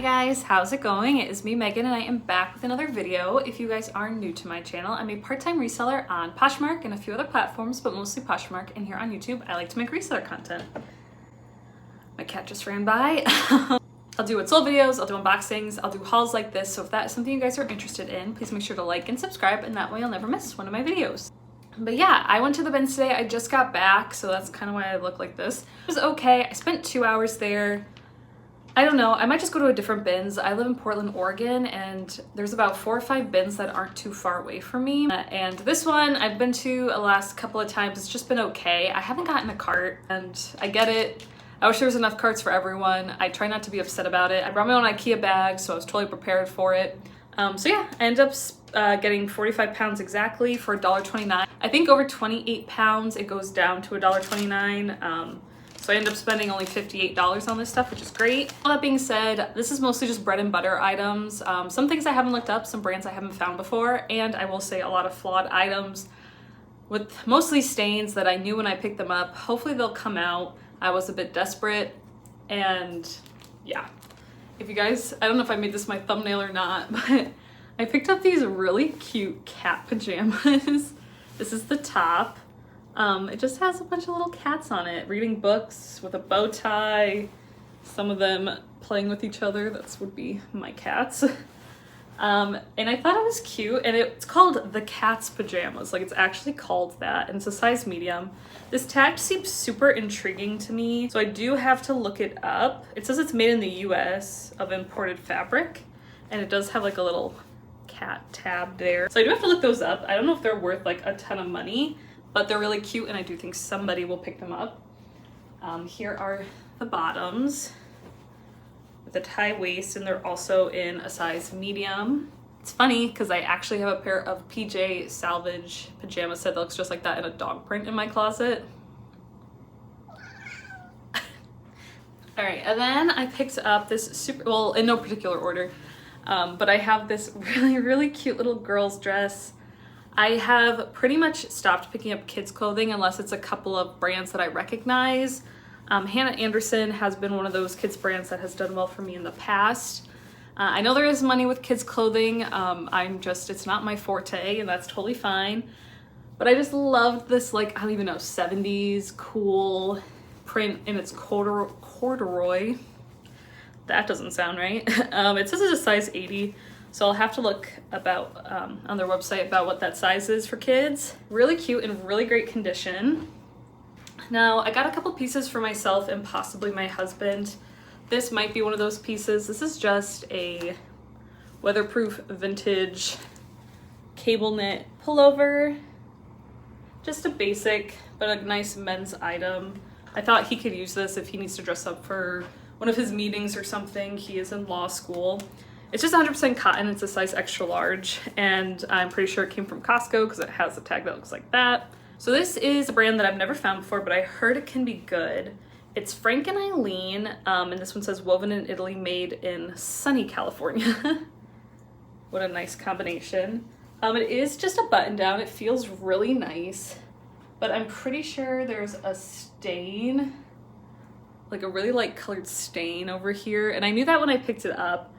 Hi guys, how's it going? It is me, Megan, and I am back with another video. If you guys are new to my channel, I'm a part-time reseller on Poshmark and a few other platforms, but mostly Poshmark, and here on YouTube, I like to make reseller content. My cat just ran by. I'll do what's sold videos, I'll do unboxings, I'll do hauls like this, so if that is something you guys are interested in, please make sure to like and subscribe, and that way you'll never miss one of my videos. But yeah, I went to the bins today. I just got back, so that's kind of why I look like this. It was okay. I spent 2 hours there. I don't know, I might just go to a different bins. I live in Portland, Oregon, and there's about 4 or 5 bins that aren't too far away from me. And this one I've been to the last couple of times. It's just been okay. I haven't gotten a cart, and I get it. I wish there was enough carts for everyone. I try not to be upset about it. I brought my own IKEA bag, so I was totally prepared for it. So yeah, I ended up getting 45 pounds exactly for $1.29. I think over 28 pounds, it goes down to $1.29. So I ended up spending only $58 on this stuff, which is great. All that being said, this is mostly just bread and butter items. Some things I haven't looked up, some brands I haven't found before, and I will say a lot of flawed items with mostly stains that I knew when I picked them up. Hopefully they'll come out. I was a bit desperate, and yeah. If you guys, I don't know if I made this my thumbnail or not, but I picked up these really cute cat pajamas. This is the top. It just has a bunch of little cats on it, reading books with a bow tie, some of them playing with each other. That would be my cats. And I thought it was cute, and it's called the Cat's Pajamas. Like, it's actually called that, and it's a size medium. This tag seems super intriguing to me, so I do have to look it up. It says it's made in the US of imported fabric, and it does have like a little cat tab there. So I do have to look those up. I don't know if they're worth like a ton of money, but they're really cute, and I do think somebody will pick them up. Here are the bottoms with a tie waist, and they're also in a size medium. It's funny because I actually have a pair of PJ salvage pajama set that looks just like that in a dog print in my closet. All right, and then I picked up this super, well, in no particular order, but I have this really cute little girl's dress. I have pretty much stopped picking up kids clothing unless it's a couple of brands that I recognize. Hanna Andersson has been one of those kids brands that has done well for me in the past. I know there is money with kids clothing. It's not my forte, and that's totally fine. But I just loved this, like, I don't even know, 70s cool print in its corduroy. That doesn't sound right. It says it's a size 80. So I'll have to look about on their website about what that size is for kids. Really cute and really great condition. Now, I got a couple pieces for myself and possibly my husband. This might be one of those pieces. This is just a weatherproof vintage cable knit pullover. Just a basic, but a nice men's item. I thought he could use this if he needs to dress up for one of his meetings or something. He is in law school. It's just 100% cotton. It's a size extra large, and I'm pretty sure it came from Costco because it has a tag that looks like that. So this is a brand that I've never found before, but I heard it can be good. It's Frank and Eileen, and this one says woven in Italy, made in sunny California. What a nice combination. It is just a button down. It feels really nice, but I'm pretty sure there's a stain, like a really light colored stain over here. And I knew that when I picked it up,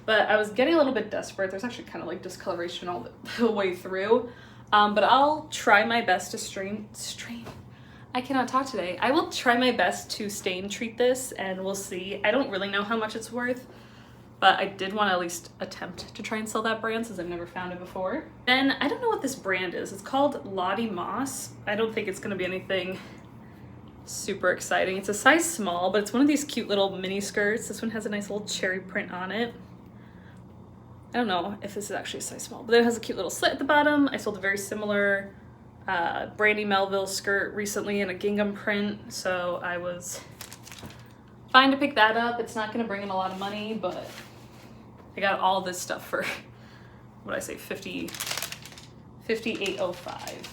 but I was getting a little bit desperate. There's actually kind of like discoloration all the way through. But I'll try my best to I cannot talk today. I will try my best to stain treat this, and we'll see. I don't really know how much it's worth, but I did want to at least attempt to try and sell that brand since I've never found it before. Then I don't know what this brand is. It's called Lottie Moss. I don't think it's going to be anything super exciting. It's a size small, but it's one of these cute little mini skirts. This one has a nice little cherry print on it. I don't know if this is actually a size small, but then it has a cute little slit at the bottom. I sold a very similar Brandy Melville skirt recently in a gingham print, so I was fine to pick that up. It's not going to bring in a lot of money, but I got all this stuff for, what did I say, $58.05.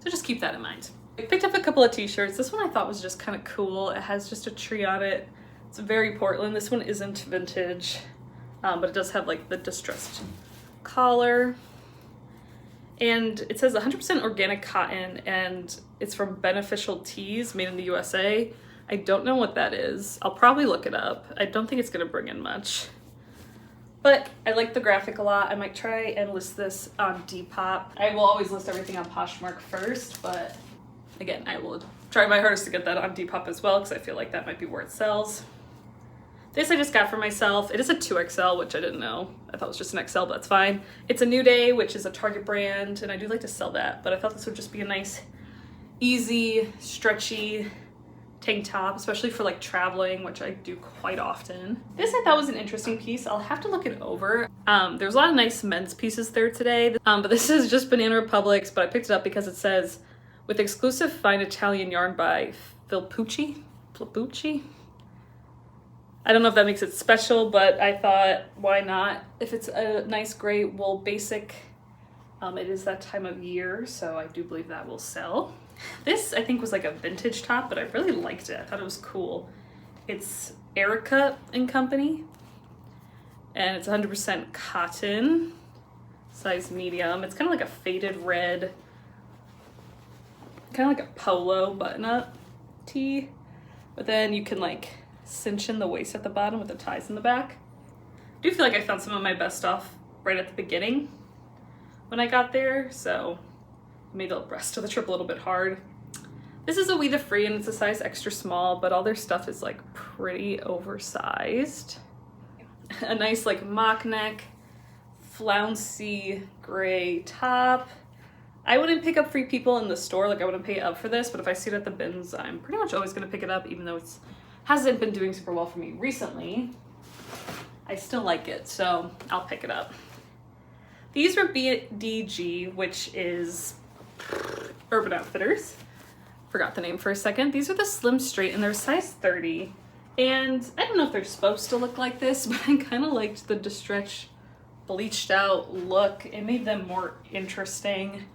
So just keep that in mind. I picked up a couple of t-shirts. This one I thought was just kind of cool. It has just a tree on it. It's very Portland. This one isn't vintage. But it does have like the distressed collar, and it says 100% organic cotton, and it's from Beneficial Tees, made in the USA. I don't know what that is. I'll probably look it up. I don't think it's gonna bring in much. But I like the graphic a lot. I might try and list this on Depop. I will always list everything on Poshmark first, but again, I will try my hardest to get that on Depop as well because I feel like that might be where it sells. This I just got for myself. It is a 2XL, which I didn't know. I thought it was just an XL, but that's fine. It's a New Day, which is a Target brand, and I do like to sell that, but I thought this would just be a nice, easy, stretchy tank top, especially for like traveling, which I do quite often. This I thought was an interesting piece. I'll have to look it over. There's a lot of nice men's pieces there today, but this is just Banana Republic's, but I picked it up because it says, with exclusive fine Italian yarn by Filippucci? I don't know if that makes it special, but I thought, why not? If it's a nice gray wool basic, it is that time of year, so I do believe that will sell. This, I think, was like a vintage top, but I really liked it. I thought it was cool. It's Erica and Company, and it's 100% cotton, size medium. It's kind of like a faded red, kind of like a polo button-up tee, but then you can like cinch in the waist at the bottom with the ties in the back. I do feel like I found some of my best stuff right at the beginning when I got there, so I made the rest of the trip a little bit hard. This is a We The Free and it's a size extra small, but all their stuff is like pretty oversized. A nice like mock neck, flouncy gray top. I wouldn't pick up Free People in the store, like I wouldn't pay up for this, but if I see it at the bins, I'm pretty much always gonna pick it up, even though it's hasn't been doing super well for me recently. I still like it, so I'll pick it up. These were BDG, which is Urban Outfitters. Forgot the name for a second. These are the Slim Straight and they're size 30. And I don't know if they're supposed to look like this, but I kind of liked the stretch bleached out look. It made them more interesting.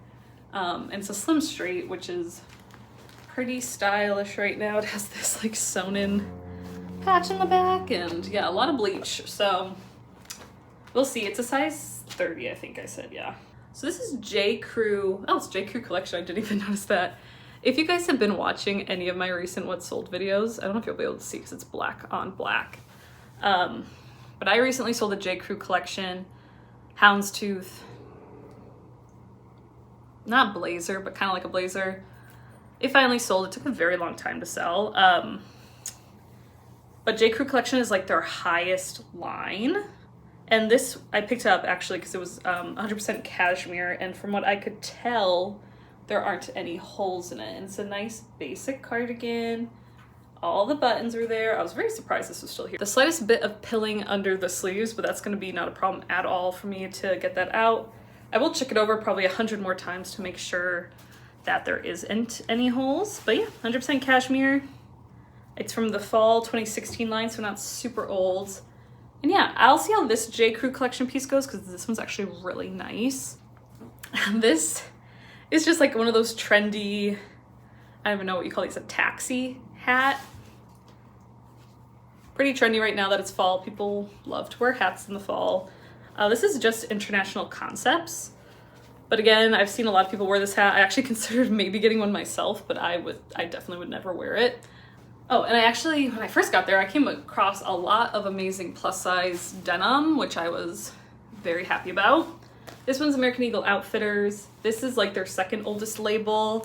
And it's a Slim Straight, which is pretty stylish right now. It has this like sewn in patch in the back and yeah, a lot of bleach. So we'll see. It's a size 30, I think I said, yeah. So this is J. Crew. Oh, it's J. Crew collection. I didn't even notice that. If you guys have been watching any of my recent What Sold videos, I don't know if you'll be able to see because it's black on black. But I recently sold a J. Crew collection, houndstooth, not blazer, but kind of like a blazer. It finally sold. It took a very long time to sell. But J. Crew collection is like their highest line. And this, I picked up actually because it was 100% cashmere. And from what I could tell, there aren't any holes in it. And it's a nice basic cardigan. All the buttons are there. I was very surprised this was still here. The slightest bit of pilling under the sleeves, but that's gonna be not a problem at all for me to get that out. I will check it over probably 100 more times to make sure that there isn't any holes. But yeah, 100% cashmere. It's from the fall 2016 line, so not super old. And yeah, I'll see how this J. Crew collection piece goes because this one's actually really nice. This is just like one of those trendy, I don't even know what you call these, a taxi hat. Pretty trendy right now that it's fall. People love to wear hats in the fall. This is just International Concepts. But again, I've seen a lot of people wear this hat. I actually considered maybe getting one myself, but I definitely would never wear it. Oh, and I actually, when I first got there, I came across a lot of amazing plus size denim, which I was very happy about. This one's American Eagle Outfitters. This is like their second oldest label,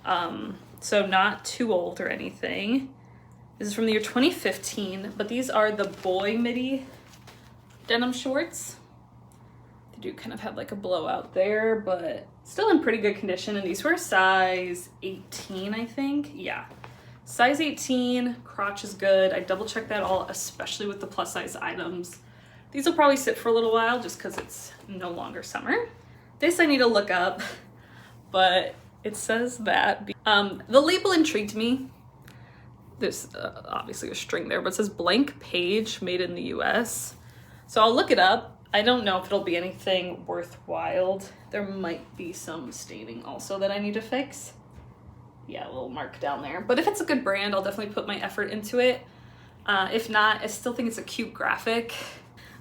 so not too old or anything. This is from the year 2015, but these are the boy midi denim shorts. They do kind of have like a blowout there, but still in pretty good condition. And these were size 18, I think. Yeah, size 18, crotch is good. I double checked that all, especially with the plus size items. These will probably sit for a little while just because it's no longer summer. This I need to look up, but it says that. The label intrigued me. There's obviously a string there, but it says blank page made in the US. So I'll look it up. I don't know if it'll be anything worthwhile. There might be some staining also that I need to fix. Yeah, a little mark down there. But if it's a good brand, I'll definitely put my effort into it. If not, I still think it's a cute graphic.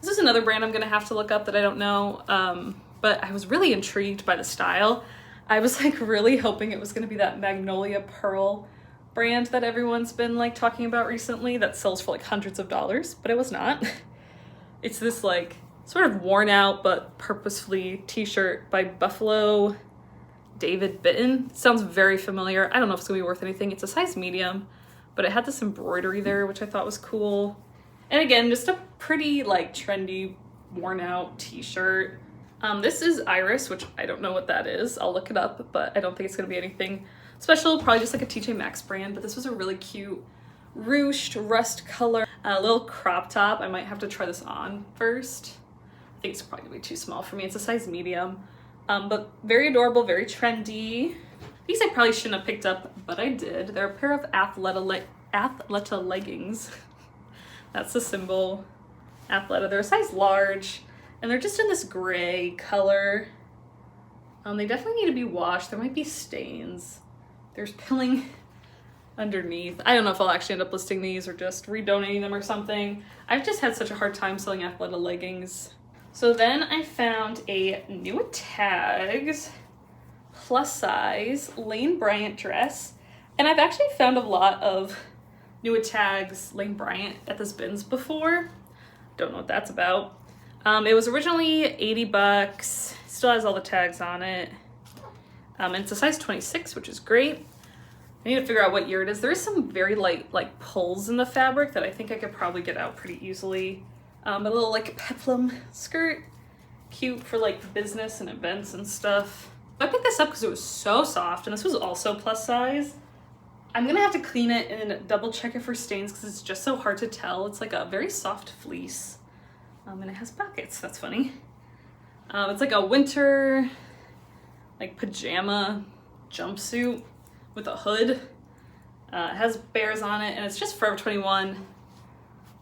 This is another brand I'm gonna have to look up that I don't know, but I was really intrigued by the style. I was like really hoping it was gonna be that Magnolia Pearl brand that everyone's been like talking about recently that sells for like hundreds of dollars, but it was not. It's this like sort of worn out but purposefully t-shirt by Buffalo David Bitton. Sounds very familiar. I don't know if it's gonna be worth anything. It's a size medium, but it had this embroidery there, which I thought was cool. And again, just a pretty like trendy, worn out t-shirt. This is Iris, which I don't know what that is. I'll look it up, but I don't think it's gonna be anything special. Probably just like a TJ Maxx brand, but this was a really cute ruched rust color. A little crop top. I might have to try this on first. I think it's probably gonna be too small for me. It's a size medium, but very adorable, very trendy. These I probably shouldn't have picked up, but I did. They're a pair of Athleta leggings. That's the symbol, Athleta. They're a size large, and they're just in this gray color. They definitely need to be washed. There might be stains. There's pilling underneath. I don't know if I'll actually end up listing these or just redonating them or something. I've just had such a hard time selling Athleta leggings. So then I found a new tags plus size Lane Bryant dress, and I've actually found a lot of new tags Lane Bryant at this bins before. Don't know what that's about. It was originally 80 bucks. Still has all the tags on it. And it's a size 26, which is great. I need to figure out what year it is. There is some very light like pulls in the fabric that I think I could probably get out pretty easily. A little like peplum skirt, cute for like business and events and stuff. I picked this up because it was so soft, and this was also plus size. I'm gonna have to clean it and double check it for stains because it's just so hard to tell. It's like a very soft fleece, and it has pockets. That's funny. It's like a winter like pajama jumpsuit with a hood. It has bears on it, and it's just Forever 21,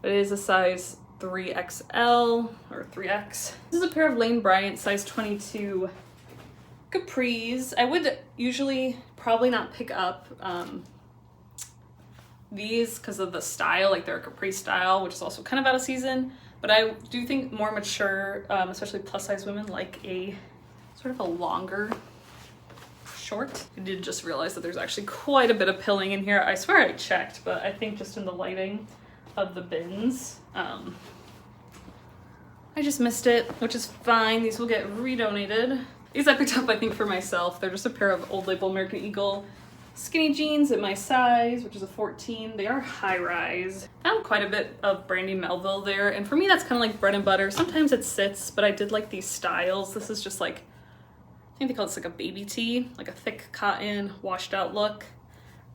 but it is a size 3XL or 3X. This is a pair of Lane Bryant size 22 capris. I would usually probably not pick up these because of the style, like they're a capri style, which is also kind of out of season, but I do think more mature, especially plus size women, like a sort of a longer short. I did just realize that there's actually quite a bit of pilling in here. I swear I checked, but I think just in the lighting of the bins, I just missed it, which is fine. These will get redonated. These I picked up, I think, for myself. They're just a pair of Old Label American Eagle skinny jeans at my size, which is a 14. They are high rise. I found quite a bit of Brandy Melville there, and for me that's kind of like bread and butter. Sometimes it sits, but I did like these styles. This is just like, I think they call this like a baby tee, like a thick cotton washed out look.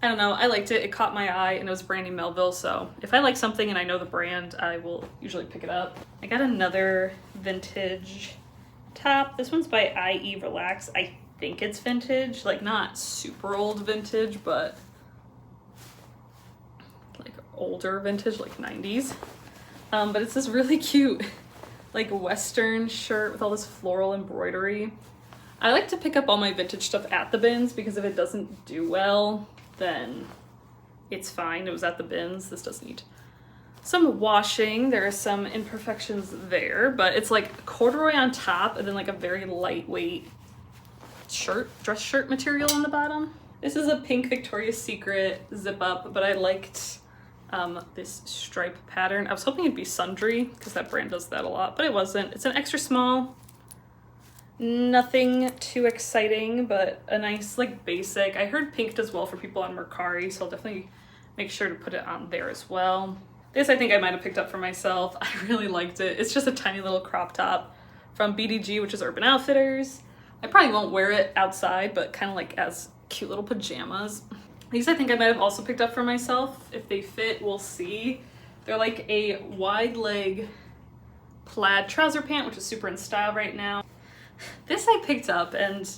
I don't know, I liked it. It caught my eye, and it was Brandy Melville, so if I like something and I know the brand, I will usually pick it up. I got another vintage top. This one's by IE Relax. I think it's vintage, like not super old vintage, but like older vintage, like 90s. But it's this really cute like Western shirt with all this floral embroidery. I like to pick up all my vintage stuff at the bins because if it doesn't do well, then it's fine. It was at the bins. This does need some washing. There are some imperfections there, but it's like corduroy on top and then like a very lightweight shirt, dress shirt material on the bottom. This is a pink Victoria's Secret zip up, but I liked this stripe pattern. I was hoping it'd be sundry because that brand does that a lot, but it wasn't. It's an extra small. Nothing too exciting, but a nice like basic. I heard pink does well for people on Mercari, so I'll definitely make sure to put it on there as well. This I think I might have picked up for myself. I really liked it. It's just a tiny little crop top from BDG, which is Urban Outfitters. I probably won't wear it outside, but kind of like as cute little pajamas. These I think I might have also picked up for myself. If they fit, we'll see. They're like a wide leg plaid trouser pant, which is super in style right now. This I picked up, and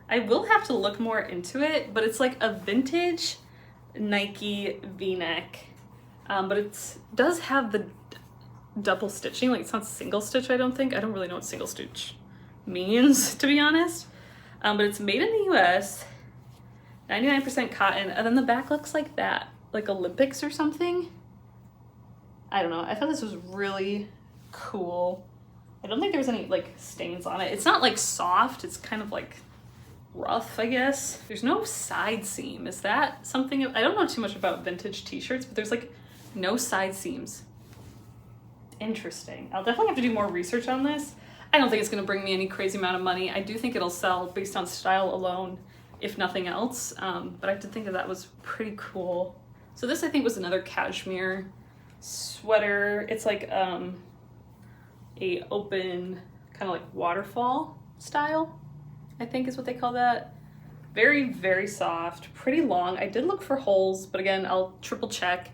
I will have to look more into it, but it's like a vintage Nike v-neck, but it does have the double stitching. Like it's not single stitch, I don't think. I don't really know what single stitch means, to be honest, but it's made in the US, 99% cotton, and then the back looks like that, like Olympics or something. I don't know. I thought this was really cool. I don't think there was any like stains on it. It's not like soft, it's kind of like rough, I guess. There's no side seam. Is that something? I don't know too much about vintage t-shirts, but there's like no side seams. Interesting. I'll definitely have to do more research on this. I don't think it's gonna bring me any crazy amount of money. I do think it'll sell based on style alone, if nothing else. But I did think that was pretty cool. So this I think was another cashmere sweater. It's like a open kind of like waterfall style, I think is what they call that. Very, very soft, pretty long. I did look for holes, but again, I'll triple check.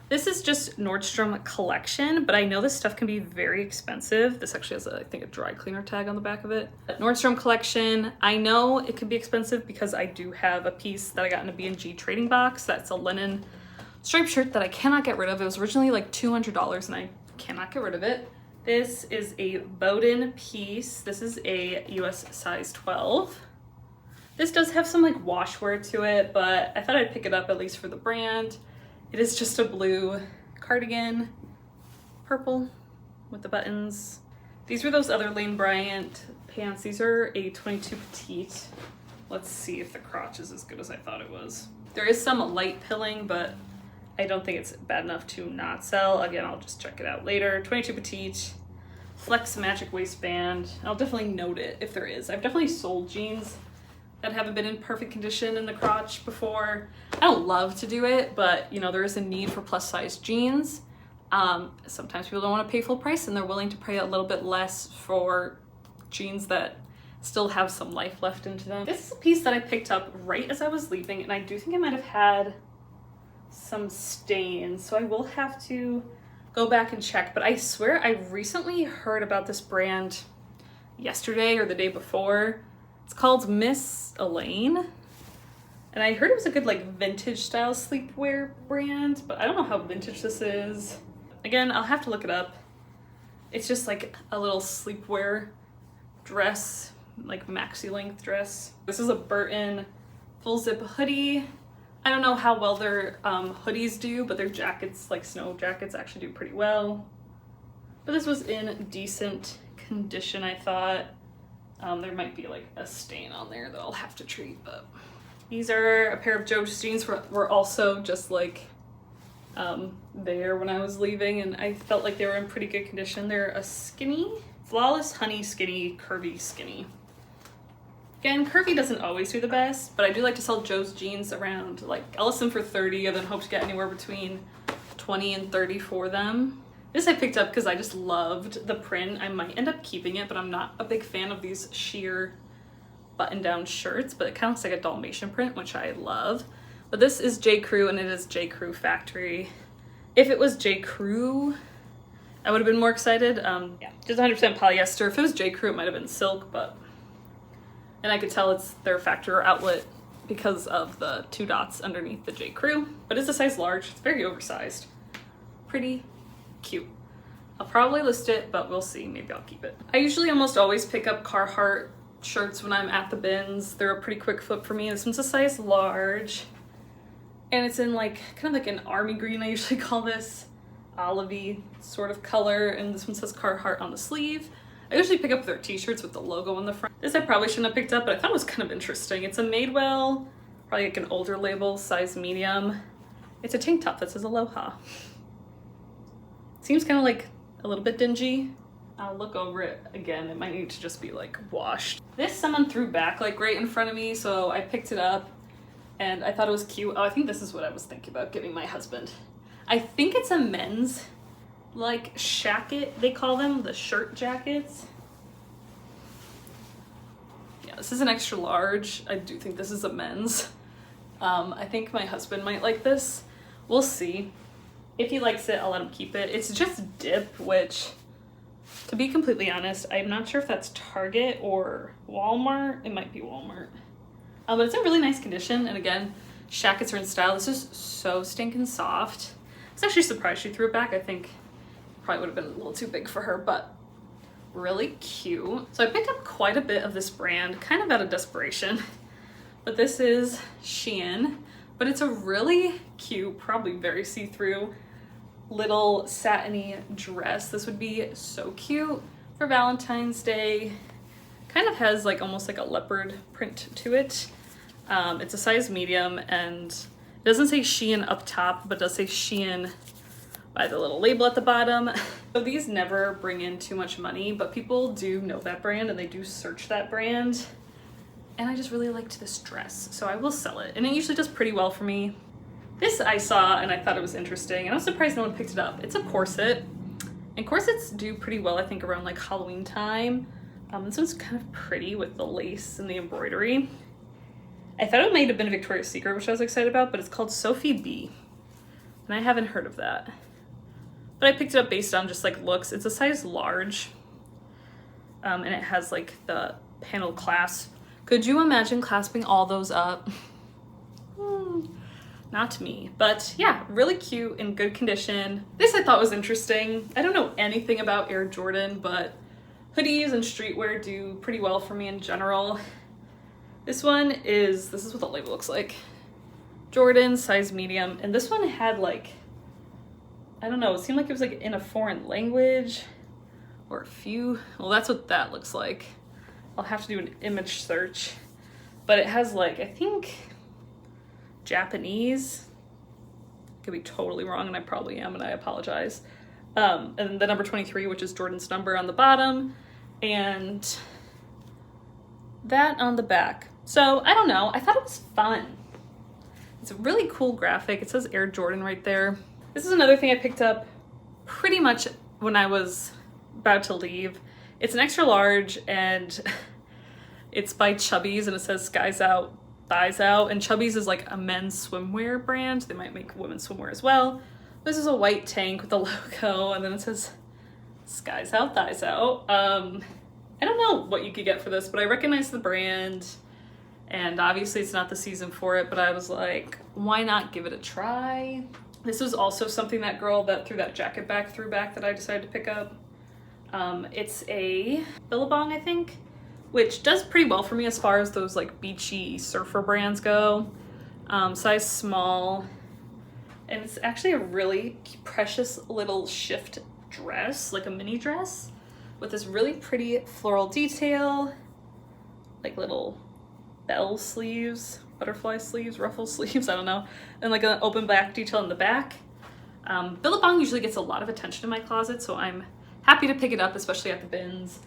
This is just Nordstrom collection, but I know this stuff can be very expensive. This actually has, I think, a dry cleaner tag on the back of it. Nordstrom collection, I know it could be expensive because I do have a piece that I got in a B&G trading box. That's a linen striped shirt that I cannot get rid of. It was originally like $200 and I cannot get rid of it. This is a Bowden piece. This is a US size 12. This does have some like washwear to it, but I thought I'd pick it up at least for the brand. It is just a blue cardigan, purple with the buttons. These were those other Lane Bryant pants. These are a 22 petite. Let's see if the crotch is as good as I thought it was. There is some light pilling, but I don't think it's bad enough to not sell. Again, I'll just check it out later. 22 petite, flex magic waistband. I'll definitely note it if there is. I've definitely sold jeans that haven't been in perfect condition in the crotch before. I don't love to do it, but you know, there is a need for plus size jeans. Sometimes people don't want to pay full price and they're willing to pay a little bit less for jeans that still have some life left into them. This is a piece that I picked up right as I was leaving, and I do think I might have had some stains, so I will have to go back and check, but I swear I recently heard about this brand yesterday or the day before. It's called Miss Elaine, and I heard it was a good like vintage style sleepwear brand, but I don't know how vintage this is. Again, I'll have to look it up. It's just like a little sleepwear dress, like maxi length dress. This is a Burton full zip hoodie. I don't know how well their hoodies do, but their jackets, like snow jackets, actually do pretty well. But this was in decent condition, I thought. There might be like a stain on there that I'll have to treat, but these are a pair of Joe's jeans were also just like there when I was leaving, and I felt like they were in pretty good condition. They're a skinny, flawless honey skinny, curvy skinny. Again, curvy doesn't always do the best, but I do like to sell Joe's jeans around, like I'll list them for 30 and then hope to get anywhere between 20 and 30 for them. This I picked up because I just loved the print. I might end up keeping it, but I'm not a big fan of these sheer button-down shirts, but it kind of looks like a Dalmatian print, which I love. But this is J. Crew, and it is J. Crew Factory. If it was J. Crew, I would have been more excited. Yeah, just 100% polyester. If it was J. Crew, it might have been silk, but... And I could tell it's their factory or outlet because of the 2 dots underneath the J. Crew. But it's a size large. It's very oversized. Pretty cute. I'll probably list it, but we'll see. Maybe I'll keep it. I usually almost always pick up Carhartt shirts when I'm at the bins. They're a pretty quick flip for me. This one's a size large, and it's in like kind of like an army green. I usually call this olivey sort of color, and this one says Carhartt on the sleeve. I usually pick up their t-shirts with the logo on the front. This I probably shouldn't have picked up, but I thought it was kind of interesting. It's a Madewell, probably like an older label, size medium. It's a tank top that says Aloha. Seems kind of like a little bit dingy. I'll look over it again. It might need to just be like washed. This someone threw back like right in front of me, so I picked it up and I thought it was cute. Oh, I think this is what I was thinking about giving my husband. I think it's a men's like shacket, they call them, the shirt jackets. Yeah, this is an extra large. I do think this is a men's. I think my husband might like this. We'll see. If he likes it, I'll let him keep it. It's just dip, which, to be completely honest, I'm not sure if that's Target or Walmart. It might be Walmart. But it's in really nice condition. And again, shackets are in style. This is so stinking soft. I was actually surprised she threw it back. I think it probably would have been a little too big for her, but really cute. So I picked up quite a bit of this brand, kind of out of desperation. But this is Shein. But it's a really cute, probably very see-through, little satiny dress. This would be so cute for Valentine's Day. Kind of has like almost like a leopard print to it. It's a size medium, and it doesn't say Shein up top, but does say Shein by the little label at the bottom. So these never bring in too much money, but people do know that brand and they do search that brand. And I just really liked this dress, so I will sell it. And it usually does pretty well for me. This I saw and I thought it was interesting, and I was surprised no one picked it up. It's a corset, and corsets do pretty well, I think, around like Halloween time. This one's kind of pretty with the lace and the embroidery. I thought it might have been a Victoria's Secret, which I was excited about, but it's called Sophie B. And I haven't heard of that. But I picked it up based on just like looks. It's a size large. And it has like the panel clasp. Could you imagine clasping all those up? Not me. But yeah, really cute, in good condition. This I thought was interesting. I don't know anything about Air Jordan, but hoodies and streetwear do pretty well for me in general. This is what the label looks like. Jordan, size medium. And this one had like, I don't know, it seemed like it was like in a foreign language or a few. Well, that's what that looks like. I'll have to do an image search. But it has like, I think, Japanese. Could be totally wrong, and I probably am, and I apologize. And the number 23, which is Jordan's number on the bottom, and that on the back. So I don't know, I thought it was fun. It's a really cool graphic. It says Air Jordan right there. This is another thing I picked up pretty much when I was about to leave. It's an extra large, and it's by Chubbies, and it says skies out, thighs out. And Chubbies is like a men's swimwear brand. They might make women's swimwear as well. This is a white tank with a logo, and then it says skies out, thighs out. I don't know what you could get for this, but I recognize the brand, and obviously it's not the season for it, but I was like, why not give it a try? This was also something that girl that threw that jacket back threw back that I decided to pick up. It's a Billabong, I think, which does pretty well for me as far as those like beachy surfer brands go. Size small, and it's actually a really precious little shift dress, like a mini dress, with this really pretty floral detail, like little bell sleeves, butterfly sleeves, ruffle sleeves, I don't know, and like an open back detail in the back. Billabong usually gets a lot of attention in my closet, so I'm happy to pick it up, especially at the bins.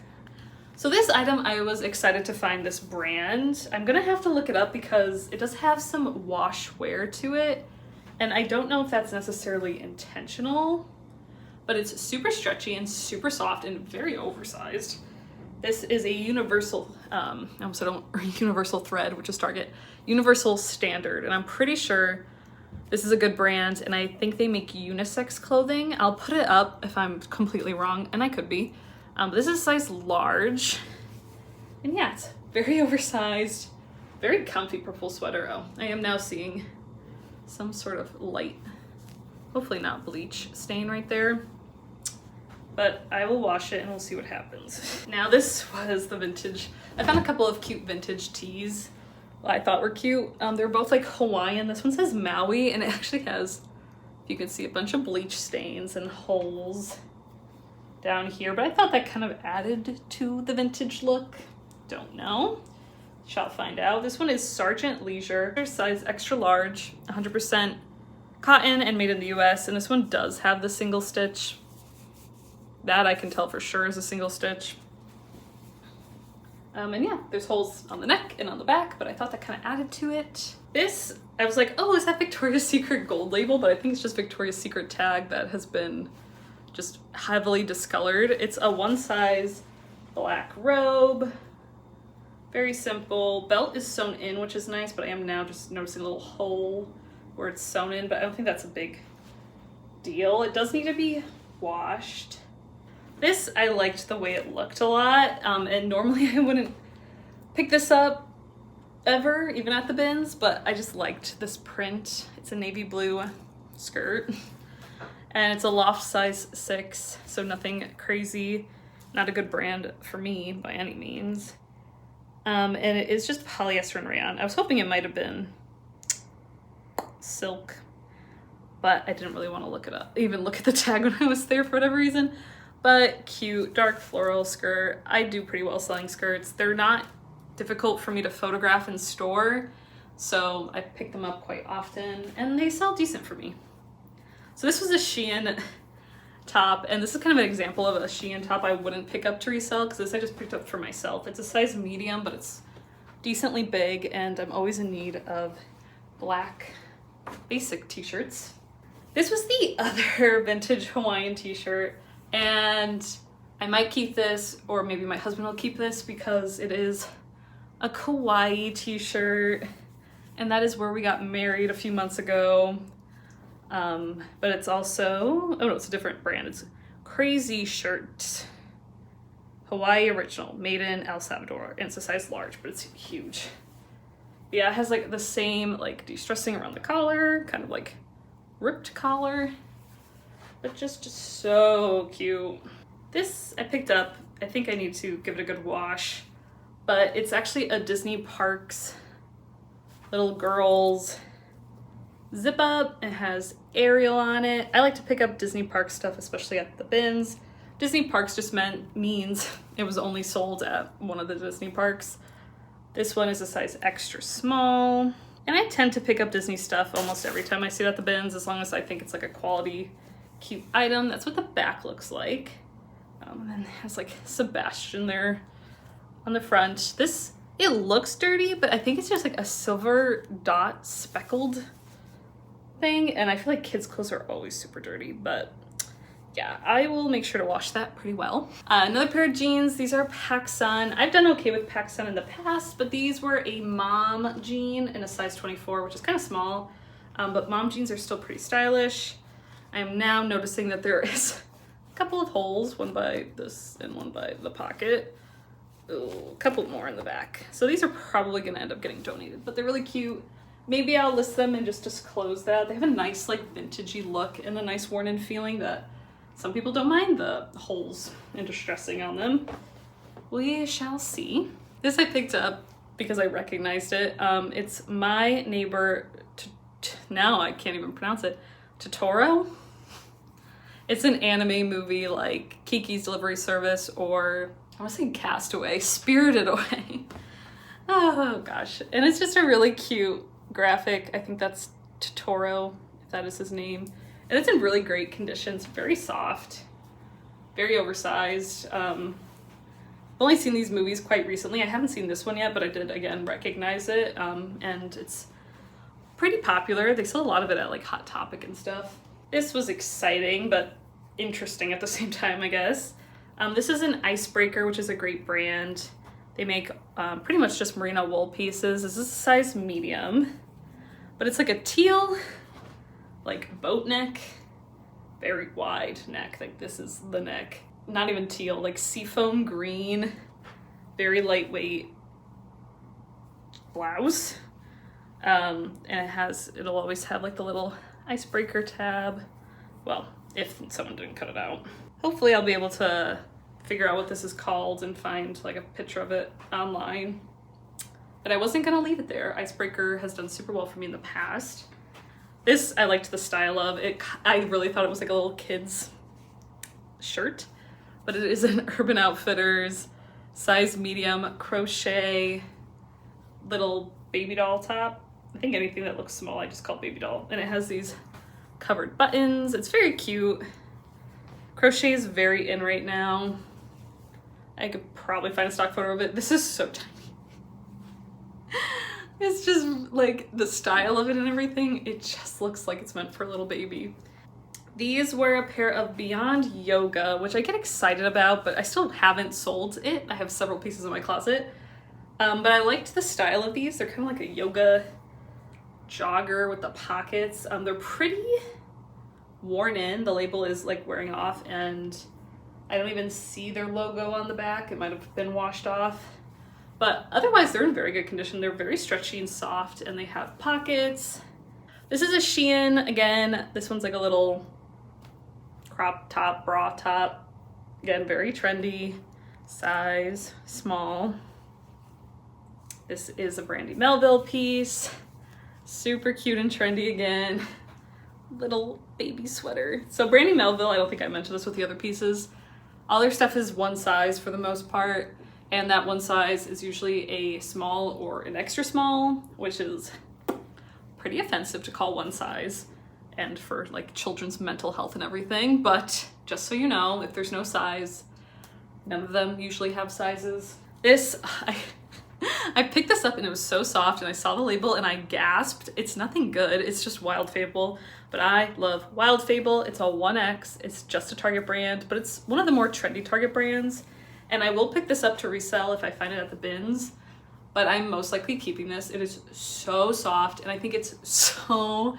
So this item, I was excited to find this brand. I'm gonna have to look it up because it does have some wash wear to it, and I don't know if that's necessarily intentional, but it's super stretchy and super soft and very oversized. This is a universal, universal thread, which is Target, universal standard, and I'm pretty sure this is a good brand, and I think they make unisex clothing. I'll put it up if I'm completely wrong, and I could be. This is size large, and yeah, it's very oversized, very comfy purple sweater. Oh, I am now seeing some sort of light, hopefully not bleach stain right there, but I will wash it and we'll see what happens. Now this was the vintage. I found a couple of cute vintage tees I thought were cute. They're both like Hawaiian. This one says Maui, and it actually has, you can see, a bunch of bleach stains and holes down here, but I thought that kind of added to the vintage look. Don't know. Shall find out. This one is Sergeant Leisure, size extra large, 100% cotton and made in the US, and this one does have the single stitch. That I can tell for sure is a single stitch. And yeah, there's holes on the neck and on the back, but I thought that kind of added to it. This, I was like, oh, is that Victoria's Secret gold label? But I think it's just Victoria's Secret tag that has been just heavily discolored. It's a one size black robe. Very simple. Belt is sewn in, which is nice, but I am now just noticing a little hole where it's sewn in, but I don't think that's a big deal. It does need to be washed. This, I liked the way it looked a lot, and normally I wouldn't pick this up ever, even at the bins, but I just liked this print. It's a navy blue skirt, and it's a Loft size 6, so nothing crazy. Not a good brand for me by any means. And it is just polyester and rayon. I was hoping it might have been silk, but I didn't really want to look it up, even look at the tag when I was there for whatever reason. but cute dark floral skirt. I do pretty well selling skirts. They're not difficult for me to photograph in store, so I pick them up quite often and they sell decent for me. So this was a Shein top, and this is kind of an example of a Shein top I wouldn't pick up to resell, because this I just picked up for myself. It's a size medium, but it's decently big, and I'm always in need of black basic t-shirts. This was the other vintage Hawaiian t-shirt, and I might keep this, or maybe my husband will keep this, because it is a Kauai t-shirt, and that is where we got married a few months ago. But it's also, oh no, it's a different brand. It's Crazy Shirt, Hawaii original, made in El Salvador, and it's a size large, but it's huge. Yeah, it has like the same like de-stressing around the collar, kind of like ripped collar, but just so cute. This I picked up. I think I need to give it a good wash, but it's actually a Disney Parks little girls zip up. It has Ariel on it. I like to pick up Disney Parks stuff, especially at the bins. Disney Parks just means it was only sold at one of the Disney parks. This one is a size extra small. And I tend to pick up Disney stuff almost every time I see it at the bins, as long as I think it's like a quality, cute item. That's what the back looks like. And then it has like Sebastian there on the front. This, it looks dirty, but I think it's just like a silver dot speckled thing, and I feel like kids' clothes are always super dirty, but yeah, I will make sure to wash that pretty well. Another pair of jeans. These are Pacsun. I've done okay with Pacsun in the past, but these were a mom jean in a size 24, which is kind of small, but mom jeans are still pretty stylish. I am now noticing that there is a couple of holes, one by this and one by the pocket. Ooh, a couple more in the back. So these are probably gonna end up getting donated, but they're really cute. Maybe I'll list them and just disclose that. They have a nice like vintagey look and a nice worn-in feeling that some people don't mind the holes and distressing on them. We shall see. This I picked up because I recognized it. It's My Neighbor, now I can't even pronounce it, Totoro. It's an anime movie like Kiki's Delivery Service, or I want to say Castaway, Spirited Away. Oh gosh. And it's just a really cute graphic. I think that's Totoro, if that is his name. And it's in really great conditions, very soft, very oversized. I've only seen these movies quite recently. I haven't seen this one yet, but I did again recognize it. And it's pretty popular. They sell a lot of it at like Hot Topic and stuff. This was exciting, but interesting at the same time, I guess. This is an Icebreaker, which is a great brand. They make pretty much just merino wool pieces. This is a size medium, but it's like a teal, like boat neck, very wide neck. Like this is the neck. Not even teal, like seafoam green, very lightweight blouse. And it'll always have like the little Icebreaker tab. Well, if someone didn't cut it out. Hopefully I'll be able to figure out what this is called and find like a picture of it online. But I wasn't gonna leave it there. Icebreaker has done super well for me in the past. This, I liked the style of it. I really thought it was like a little kid's shirt, but it is an Urban Outfitters size medium crochet little baby doll top. I think anything that looks small, I just call baby doll. And it has these covered buttons. It's very cute. Crochet is very in right now. I could probably find a stock photo of it. This is so tiny. It's just like the style of it and everything. It just looks like it's meant for a little baby. These were a pair of Beyond Yoga, which I get excited about, but I still haven't sold it. I have several pieces in my closet. But I liked the style of these. They're kind of like a yoga jogger with the pockets. They're pretty worn in. The label is like wearing off, and I don't even see their logo on the back. It might have been washed off. But otherwise, they're in very good condition. They're very stretchy and soft, and they have pockets. This is a Shein. Again, this one's like a little crop top, bra top. Again, very trendy, size small. This is a Brandy Melville piece. Super cute and trendy again. Little baby sweater. So Brandy Melville, I don't think I mentioned this with the other pieces. All their stuff is one size for the most part, and that one size is usually a small or an extra small, which is pretty offensive to call one size, and for like children's mental health and everything. But just so you know, if there's no size, none of them usually have sizes. This, I picked this up and it was so soft, and I saw the label and I gasped. It's nothing good, it's just Wild Fable, but I love Wild Fable. It's a 1X, it's just a Target brand, but it's one of the more trendy Target brands, and I will pick this up to resell if I find it at the bins, but I'm most likely keeping this. It is so soft, and I think it's so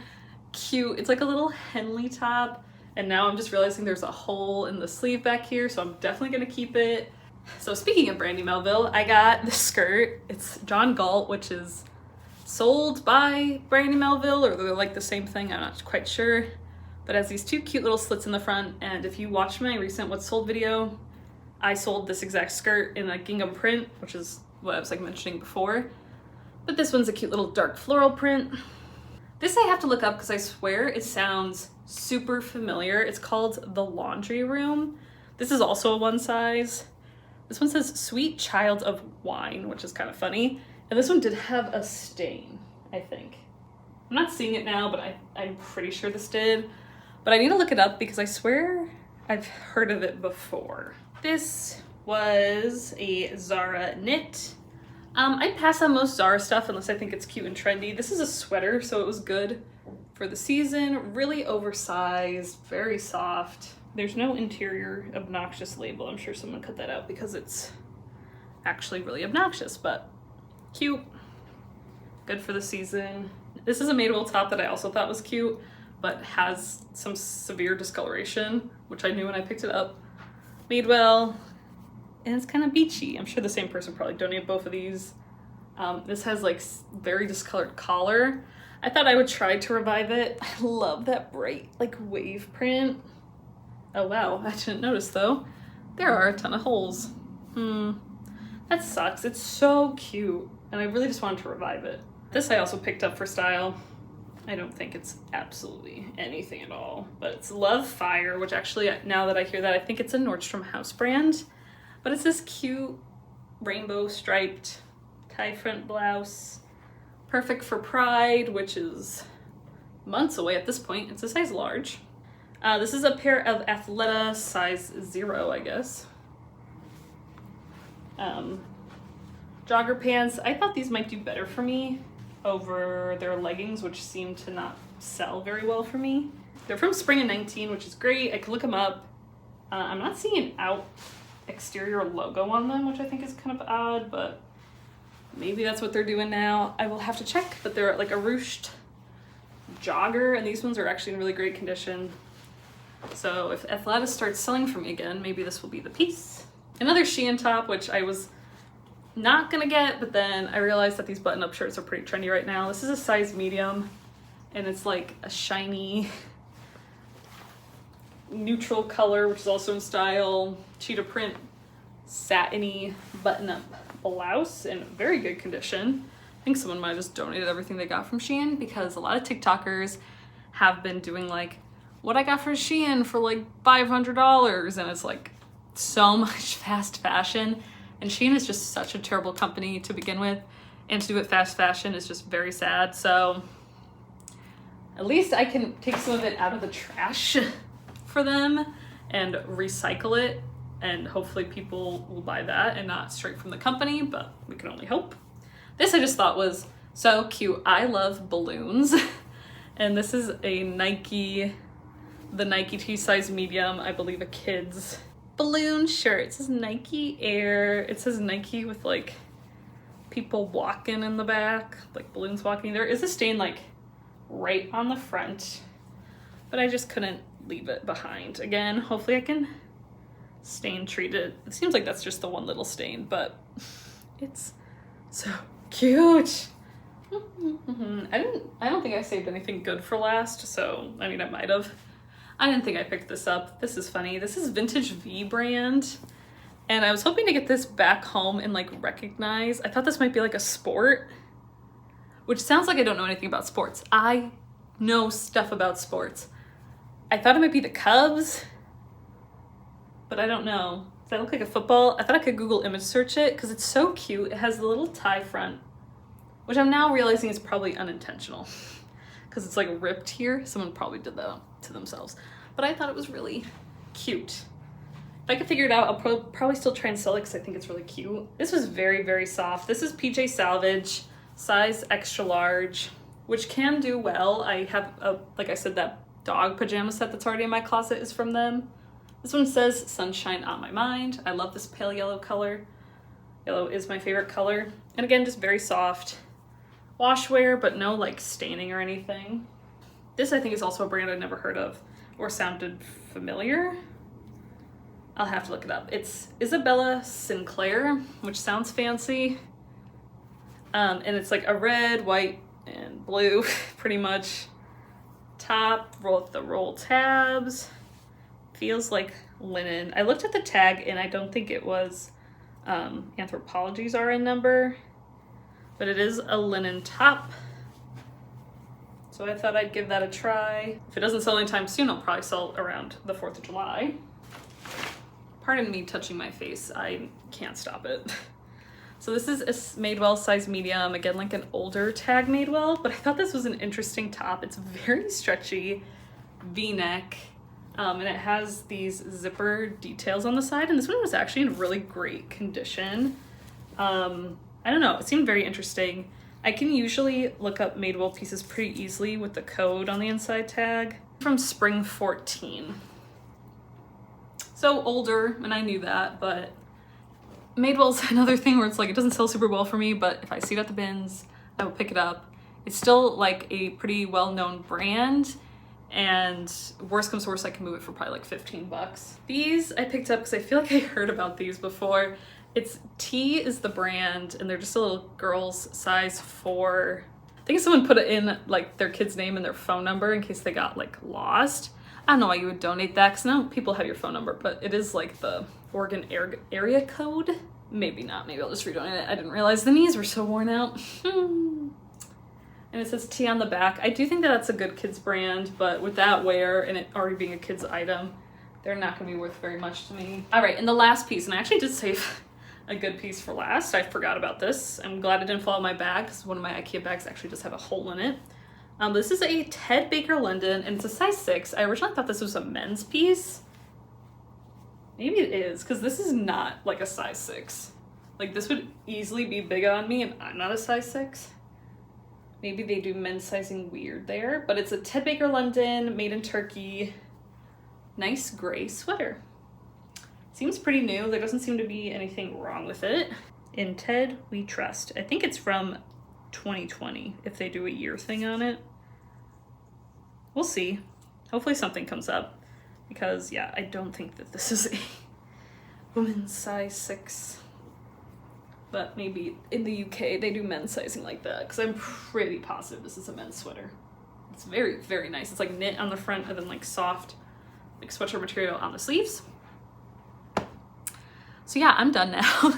cute. It's like a little Henley top, and now I'm just realizing there's a hole in the sleeve back here, so I'm definitely gonna keep it. So speaking of Brandy Melville, I got this skirt. It's John Galt, which is sold by Brandy Melville, or they're like the same thing, I'm not quite sure. But it has these two cute little slits in the front, and if you watched my recent What's Sold video, I sold this exact skirt in a gingham print, which is what I was like mentioning before. But this one's a cute little dark floral print. This I have to look up because I swear it sounds super familiar. It's called The Laundry Room. This is also a one size. This one says Sweet Child of Wine, which is kind of funny. And this one did have a stain, I think. I'm not seeing it now, but I'm pretty sure this did. But I need to look it up because I swear I've heard of it before. This was a Zara knit. I pass on most Zara stuff unless I think it's cute and trendy. This is a sweater, so it was good for the season. Really oversized, very soft. There's no interior obnoxious label. I'm sure someone cut that out because it's actually really obnoxious, but cute. Good for the season. This is a Madewell top that I also thought was cute, but has some severe discoloration, which I knew when I picked it up. Madewell, and it's kind of beachy. I'm sure the same person probably donated both of these. This has like very discolored collar. I thought I would try to revive it. I love that bright like wave print. Oh wow, I didn't notice though. There are a ton of holes. That sucks. It's so cute, and I really just wanted to revive it. This I also picked up for style. I don't think it's absolutely anything at all, but it's Love Fire, which actually, now that I hear that, I think it's a Nordstrom house brand. But it's this cute rainbow striped tie front blouse. Perfect for Pride, which is months away at this point. It's a size large. This is a pair of Athleta size 0, I guess. Jogger pants. I thought these might do better for me over their leggings, which seem to not sell very well for me. They're from spring of 19, which is great. I could look them up. I'm not seeing an out exterior logo on them, which I think is kind of odd, but maybe that's what they're doing now. I will have to check, but they're like a ruched jogger, and these ones are actually in really great condition. So if Athleta starts selling for me again, maybe this will be the piece. Another Shein top, which I was not gonna get, but then I realized that these button-up shirts are pretty trendy right now. This is a size medium, and it's like a shiny neutral color, which is also in style. Cheetah print, satiny button-up blouse in very good condition. I think someone might have just donated everything they got from Shein, because a lot of TikTokers have been doing like, what I got from Shein for like $500, and it's like so much fast fashion, and Shein is just such a terrible company to begin with, and to do it fast fashion is just very sad. So at least I can take some of it out of the trash for them and recycle it, and hopefully people will buy that and not straight from the company, but we can only hope. This I just thought was so cute. I love balloons. And this is a Nike, the Nike T size medium, I believe a kid's balloon shirt. It says Nike Air. It says Nike with like people walking in the back, like balloons walking. There is a stain like right on the front, but I just couldn't leave it behind. Again, hopefully I can stain treat it. It seems like that's just the one little stain, but it's so cute. I don't think I saved anything good for last, so I mean I might have. I didn't think I picked this up. This is funny. This is Vintage V brand, and I was hoping to get this back home and like recognize. I thought this might be like a sport, which sounds like I don't know anything about sports. I know stuff about sports. I thought it might be the Cubs, but I don't know. Does that look like a football? I thought I could Google image search it because it's so cute. It has the little tie front, which I'm now realizing is probably unintentional because it's like ripped here. Someone probably did that to themselves, but I thought it was really cute. If I could figure it out, I'll probably still try and sell it because I think it's really cute. This was very, very soft. This is PJ Salvage, size extra large, which can do well. I have, like I said, that dog pajama set that's already in my closet is from them. This one says Sunshine on My Mind. I love this pale yellow color. Yellow is my favorite color. And again, just very soft wash wear, but no like staining or anything. This I think is also a brand I'd never heard of or sounded familiar. I'll have to look it up. It's Isabella Sinclair, which sounds fancy. And it's like a red, white, and blue, pretty much. Top, roll tabs. Feels like linen. I looked at the tag and I don't think it was Anthropologie's RN number, but it is a linen top. So I thought I'd give that a try. If it doesn't sell anytime soon, I'll probably sell around the 4th of July. Pardon me touching my face, I can't stop it. So this is a Madewell size medium, again like an older tag Madewell, but I thought this was an interesting top. It's very stretchy, V-neck, and it has these zipper details on the side, and this one was actually in really great condition. I don't know, it seemed very interesting. I can usually look up Madewell pieces pretty easily with the code on the inside tag. From spring 14. So older, and I knew that, but Madewell's another thing where it's like, it doesn't sell super well for me, but if I see it at the bins, I will pick it up. It's still like a pretty well-known brand, and worst comes to worst, I can move it for probably like 15 bucks. These I picked up because I feel like I heard about these before. It's T is the brand, and they're just a little girl's size 4. I think someone put it in like their kid's name and their phone number in case they got like lost. I don't know why you would donate that because now people have your phone number, but it is like the Oregon area code. Maybe not, maybe I'll just redonate it. I didn't realize the knees were so worn out. And it says T on the back. I do think that that's a good kids brand, but with that wear and it already being a kids item, they're not gonna be worth very much to me. All right, and the last piece, and I actually did save a good piece for last. I forgot about this. I'm glad it didn't fall out of my bag because one of my IKEA bags actually does have a hole in it. This is a Ted Baker London, and it's a size 6. I originally thought this was a men's piece. Maybe it is, because this is not like a size 6. Like this would easily be big on me, and I'm not a size 6. Maybe they do men's sizing weird there, but it's a Ted Baker London, made in Turkey. Nice gray sweater. Seems pretty new. There doesn't seem to be anything wrong with it. In Ted We Trust. I think it's from 2020 if they do a year thing on it. We'll see. Hopefully something comes up because yeah, I don't think that this is a woman's size 6, but maybe in the UK they do men's sizing like that because I'm pretty positive this is a men's sweater. It's very, very nice. It's like knit on the front and then like soft like sweatshirt material on the sleeves. So yeah, I'm done now.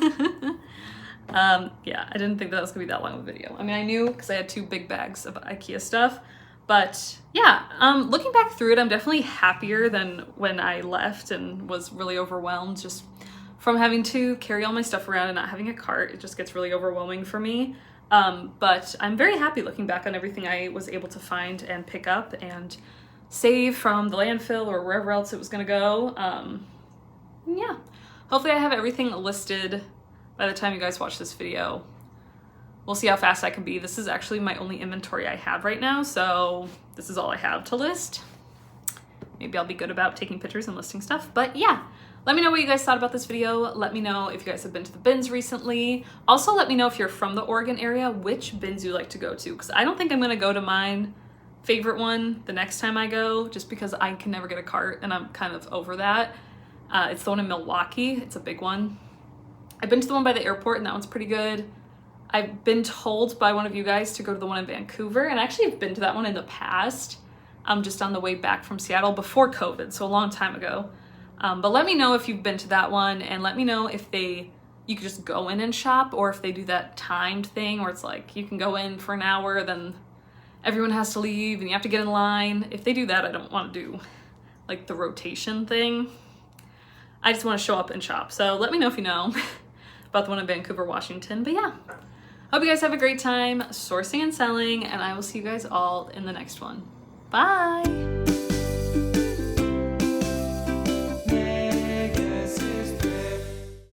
Yeah, I didn't think that was gonna be that long of a video. I mean, I knew because I had 2 big bags of IKEA stuff, but yeah, looking back through it, I'm definitely happier than when I left and was really overwhelmed just from having to carry all my stuff around and not having a cart. It just gets really overwhelming for me. But I'm very happy looking back on everything I was able to find and pick up and save from the landfill or wherever else it was gonna go. Yeah, hopefully I have everything listed by the time you guys watch this video. We'll see how fast I can be. This is actually my only inventory I have right now, so this is all I have to list. Maybe I'll be good about taking pictures and listing stuff, but yeah. Let me know what you guys thought about this video. Let me know if you guys have been to the bins recently. Also, let me know if you're from the Oregon area, which bins you like to go to, because I don't think I'm gonna go to mine favorite one the next time I go, just because I can never get a cart and I'm kind of over that. It's the one in Milwaukee. It's a big one. I've been to the one by the airport and that one's pretty good. I've been told by one of you guys to go to the one in Vancouver, and actually I've been to that one in the past, just on the way back from Seattle before COVID, so a long time ago. But let me know if you've been to that one, and let me know if you could just go in and shop, or if they do that timed thing where it's like you can go in for an hour, then everyone has to leave and you have to get in line. If they do that, I don't want to do like the rotation thing. I just want to show up and shop. So let me know if you know about the one in Vancouver, Washington. But yeah, hope you guys have a great time sourcing and selling, and I will see you guys all in the next one. Bye.